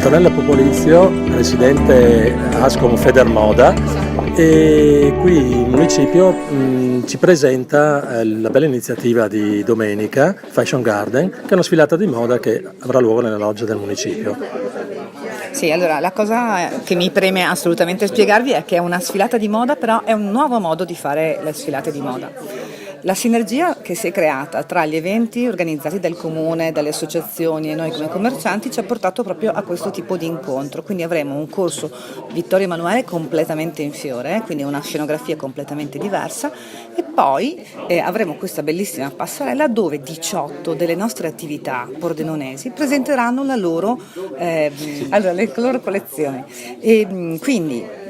Antonella Popolizio, presidente Ascom Federmoda, e qui il municipio ci presenta la bella iniziativa di domenica, Fashion Garden, che è una sfilata di moda che avrà luogo nella loggia del municipio. Sì, allora la cosa che mi preme assolutamente spiegarvi è che è una sfilata di moda, però è un nuovo modo di fare le sfilate di moda. La sinergia che si è creata tra gli eventi organizzati dal comune, dalle associazioni e noi come commercianti ci ha portato proprio a questo tipo di incontro, quindi avremo un corso Vittorio Emanuele completamente in fiore, quindi una scenografia completamente diversa, e poi avremo questa bellissima passerella dove 18 delle nostre attività pordenonesi presenteranno le loro collezioni, e quindi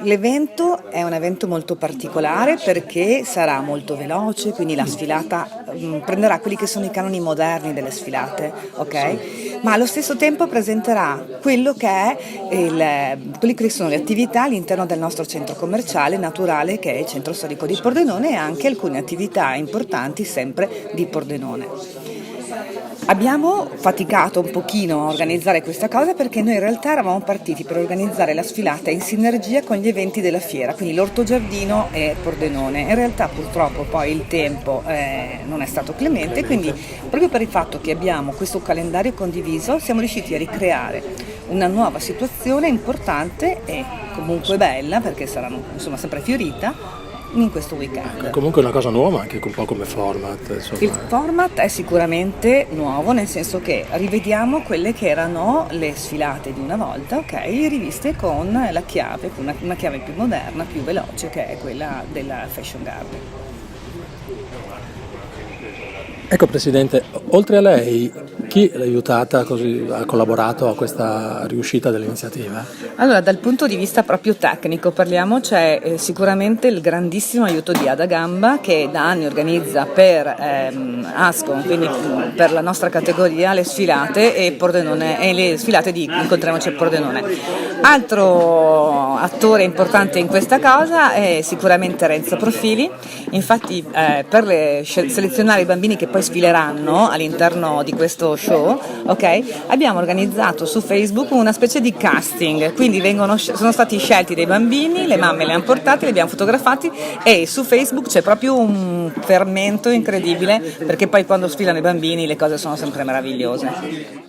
l'evento è un evento molto particolare perché sarà molto veloce, quindi la sfilata prenderà quelli che sono i canoni moderni delle sfilate, ok? Ma allo stesso tempo presenterà quello che è quelli che sono le attività all'interno del nostro centro commerciale naturale, che è il centro storico di Pordenone, e anche alcune attività importanti sempre di Pordenone. Abbiamo faticato un pochino a organizzare questa cosa perché noi in realtà eravamo partiti per organizzare la sfilata in sinergia con gli eventi della fiera, quindi l'Ortogiardino e Pordenone. In realtà purtroppo poi il tempo non è stato clemente, quindi proprio per il fatto che abbiamo questo calendario condiviso siamo riusciti a ricreare una nuova situazione importante e comunque bella, perché saranno sempre fiorita, in questo weekend. È comunque una cosa nuova anche un po' come format. Insomma. Il format è sicuramente nuovo, nel senso che rivediamo quelle che erano le sfilate di una volta, ok, riviste con la chiave, con una chiave più moderna, più veloce, che è quella della Fashion Garden. Ecco Presidente, oltre a lei, chi l'ha aiutata, così ha collaborato a questa riuscita dell'iniziativa? Allora, dal punto di vista proprio tecnico parliamo, c'è sicuramente il grandissimo aiuto di Ada Gamba, che da anni organizza per Ascom, quindi per la nostra categoria, le sfilate e le sfilate di Incontriamoci a Pordenone. Altro attore importante in questa cosa è sicuramente Renzo Profili. Infatti per selezionare i bambini che poi sfileranno all'interno di questo show, ok, abbiamo organizzato su Facebook una specie di casting, quindi sono stati scelti dei bambini, le mamme li hanno portati, li abbiamo fotografati, e su Facebook c'è proprio un fermento incredibile, perché poi quando sfilano i bambini le cose sono sempre meravigliose.